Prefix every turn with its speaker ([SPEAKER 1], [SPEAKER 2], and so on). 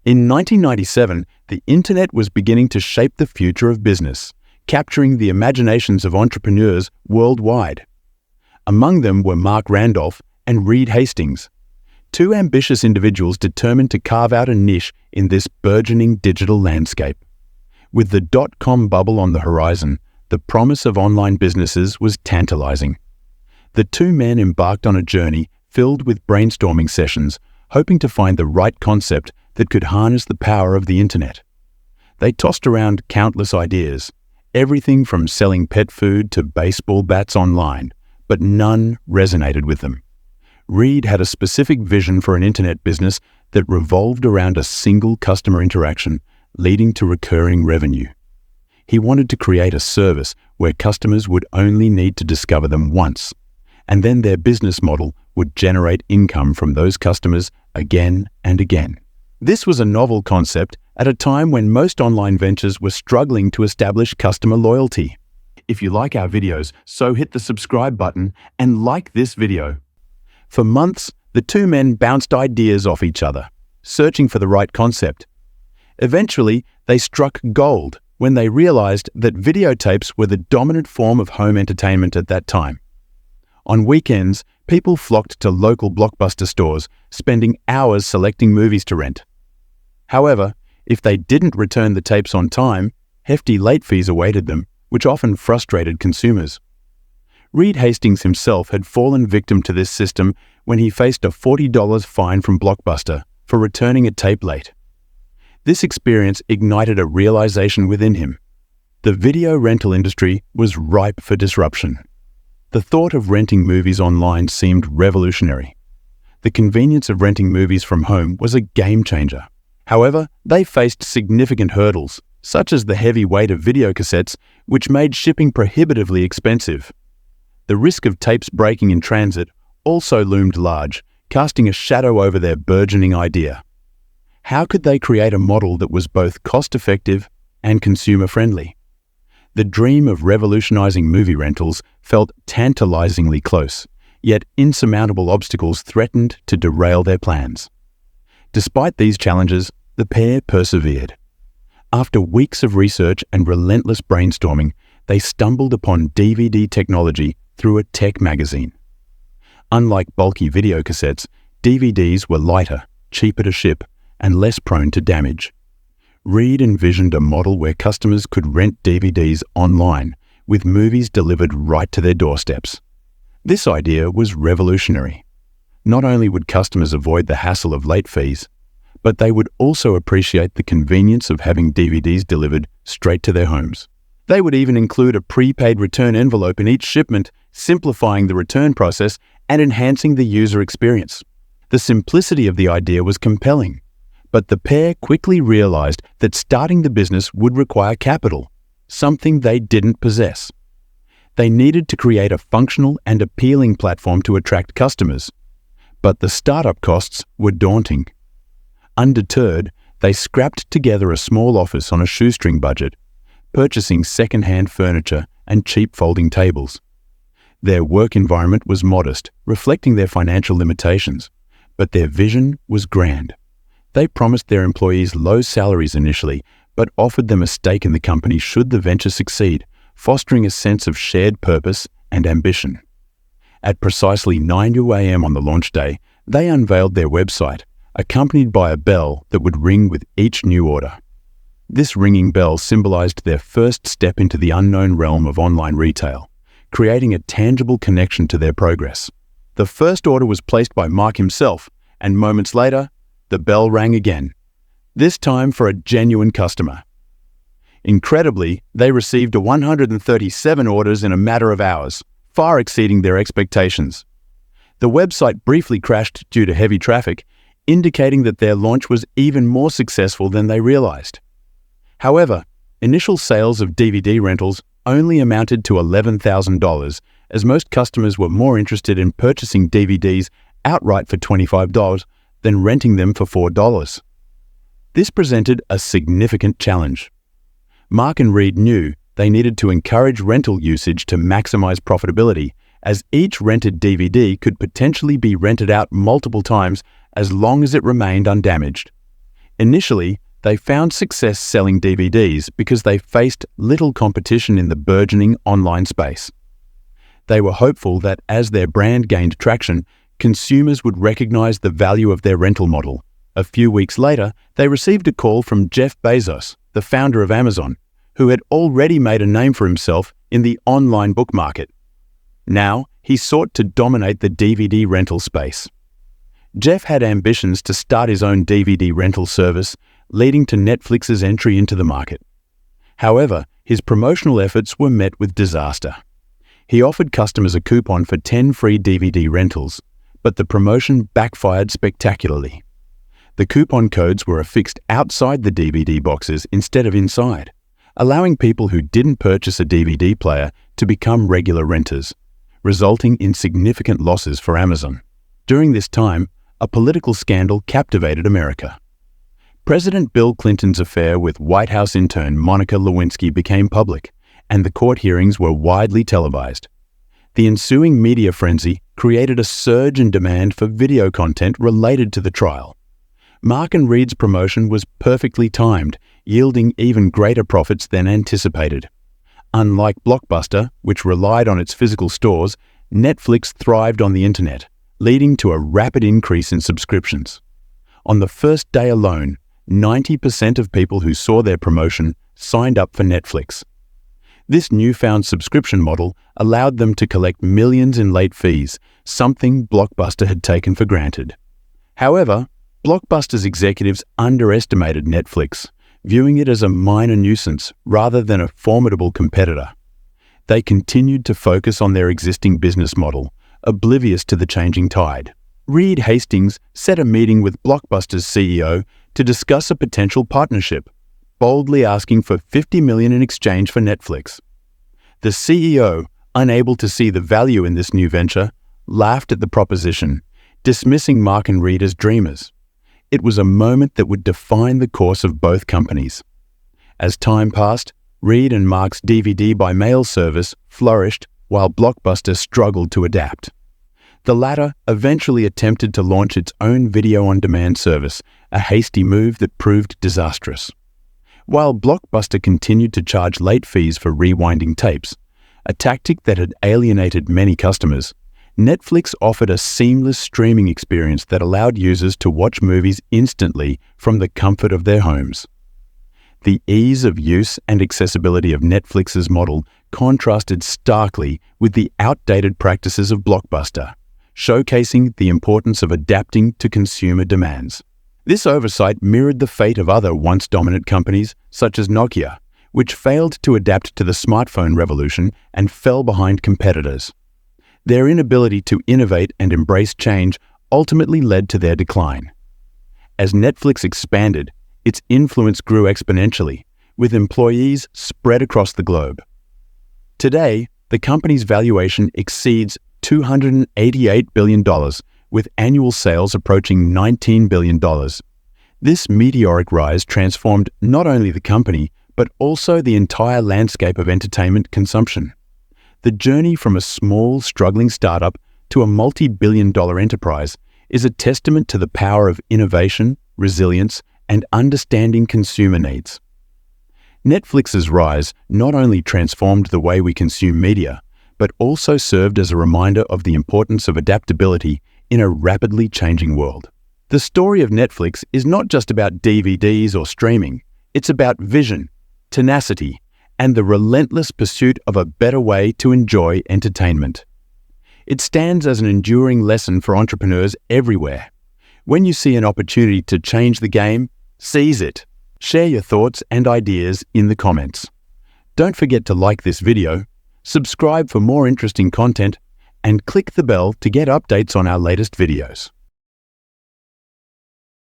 [SPEAKER 1] In 1997, the internet was beginning to shape the future of business, capturing the imaginations of entrepreneurs worldwide. Among them were Mark Randolph and Reed Hastings, two ambitious individuals determined to carve out a niche in this burgeoning digital landscape. With the dot-com bubble on the horizon, the promise of online businesses was tantalizing. The two men embarked on a journey filled with brainstorming sessions, hoping to find the right concept that could harness the power of the internet. They tossed around countless ideas, everything from selling pet food to baseball bats online, but none resonated with them. Reed had a specific vision for an internet business that revolved around a single customer interaction, leading to recurring revenue. He wanted to create a service where customers would only need to discover them once, and then their business model would generate income from those customers again and again. This was a novel concept at a time when most online ventures were struggling to establish customer loyalty. If you like our videos, so hit the subscribe button and like this video. For months, the two men bounced ideas off each other, searching for the right concept. Eventually, they struck gold when they realized that videotapes were the dominant form of home entertainment at that time. On weekends, people flocked to local Blockbuster stores, spending hours selecting movies to rent. However, if they didn't return the tapes on time, hefty late fees awaited them, which often frustrated consumers. Reed Hastings himself had fallen victim to this system when he faced a $40 fine from Blockbuster for returning a tape late. This experience ignited a realization within him. The video rental industry was ripe for disruption. The thought of renting movies online seemed revolutionary. The convenience of renting movies from home was a game changer. However, they faced significant hurdles, such as the heavy weight of videocassettes, which made shipping prohibitively expensive. The risk of tapes breaking in transit also loomed large, casting a shadow over their burgeoning idea. How could they create a model that was both cost-effective and consumer-friendly? The dream of revolutionizing movie rentals felt tantalizingly close, yet insurmountable obstacles threatened to derail their plans. Despite these challenges, the pair persevered. After weeks of research and relentless brainstorming, they stumbled upon DVD technology through a tech magazine. Unlike bulky videocassettes, DVDs were lighter, cheaper to ship, and less prone to damage. Reed envisioned a model where customers could rent DVDs online, with movies delivered right to their doorsteps. This idea was revolutionary. Not only would customers avoid the hassle of late fees, but they would also appreciate the convenience of having DVDs delivered straight to their homes. They would even include a prepaid return envelope in each shipment, simplifying the return process and enhancing the user experience. The simplicity of the idea was compelling, but the pair quickly realized that starting the business would require capital, something they didn't possess. They needed to create a functional and appealing platform to attract customers, but the startup costs were daunting. Undeterred, they scrapped together a small office on a shoestring budget, purchasing second-hand furniture and cheap folding tables. Their work environment was modest, reflecting their financial limitations, but their vision was grand. They promised their employees low salaries initially, but offered them a stake in the company should the venture succeed, fostering a sense of shared purpose and ambition. At precisely 9 a.m. on the launch day, they unveiled their website, accompanied by a bell that would ring with each new order. This ringing bell symbolized their first step into the unknown realm of online retail, creating a tangible connection to their progress. The first order was placed by Mark himself, and moments later, the bell rang again, this time for a genuine customer. Incredibly, they received 137 orders in a matter of hours, far exceeding their expectations. The website briefly crashed due to heavy traffic, indicating that their launch was even more successful than they realized. However, initial sales of DVD rentals only amounted to $11,000, as most customers were more interested in purchasing DVDs outright for $25 than renting them for $4. This presented a significant challenge. Mark and Reed knew they needed to encourage rental usage to maximize profitability, as each rented DVD could potentially be rented out multiple times as long as it remained undamaged. Initially, they found success selling DVDs because they faced little competition in the burgeoning online space. They were hopeful that as their brand gained traction, consumers would recognize the value of their rental model. A few weeks later, they received a call from Jeff Bezos, the founder of Amazon, who had already made a name for himself in the online book market. Now, he sought to dominate the DVD rental space. Jeff had ambitions to start his own DVD rental service, leading to Netflix's entry into the market. However, his promotional efforts were met with disaster. He offered customers a coupon for 10 free DVD rentals, but the promotion backfired spectacularly. The coupon codes were affixed outside the DVD boxes instead of inside, allowing people who didn't purchase a DVD player to become regular renters, resulting in significant losses for Amazon. During this time, a political scandal captivated America. President Bill Clinton's affair with White House intern Monica Lewinsky became public, and the court hearings were widely televised. The ensuing media frenzy created a surge in demand for video content related to the trial. Mark and Reed's promotion was perfectly timed, yielding even greater profits than anticipated. Unlike Blockbuster, which relied on its physical stores, Netflix thrived on the internet, leading to a rapid increase in subscriptions. On the first day alone, 90% of people who saw their promotion signed up for Netflix. This newfound subscription model allowed them to collect millions in late fees, something Blockbuster had taken for granted. However, Blockbuster's executives underestimated Netflix, viewing it as a minor nuisance rather than a formidable competitor. They continued to focus on their existing business model, oblivious to the changing tide. Reed Hastings set a meeting with Blockbuster's CEO to discuss a potential partnership, boldly asking for $50 million in exchange for Netflix. The CEO, unable to see the value in this new venture, laughed at the proposition, dismissing Mark and Reed as dreamers. It was a moment that would define the course of both companies. As time passed, Reed and Mark's DVD by mail service flourished while Blockbuster struggled to adapt. The latter eventually attempted to launch its own video-on-demand service, a hasty move that proved disastrous. While Blockbuster continued to charge late fees for rewinding tapes, a tactic that had alienated many customers, Netflix offered a seamless streaming experience that allowed users to watch movies instantly from the comfort of their homes. The ease of use and accessibility of Netflix's model contrasted starkly with the outdated practices of Blockbuster, showcasing the importance of adapting to consumer demands. This oversight mirrored the fate of other once dominant companies, such as Nokia, which failed to adapt to the smartphone revolution and fell behind competitors. Their inability to innovate and embrace change ultimately led to their decline. As Netflix expanded, its influence grew exponentially, with employees spread across the globe. Today, the company's valuation exceeds $288 billion, with annual sales approaching $19 billion. This meteoric rise transformed not only the company, but also the entire landscape of entertainment consumption. The journey from a small, struggling startup to a multi-billion-dollar enterprise is a testament to the power of innovation, resilience, and understanding consumer needs. Netflix's rise not only transformed the way we consume media, but also served as a reminder of the importance of adaptability in a rapidly changing world. The story of Netflix is not just about DVDs or streaming, it's about vision, tenacity, and the relentless pursuit of a better way to enjoy entertainment. It stands as an enduring lesson for entrepreneurs everywhere. When you see an opportunity to change the game, seize it. Share your thoughts and ideas in the comments. Don't forget to like this video, subscribe for more interesting content, and click the bell to get updates on our latest videos.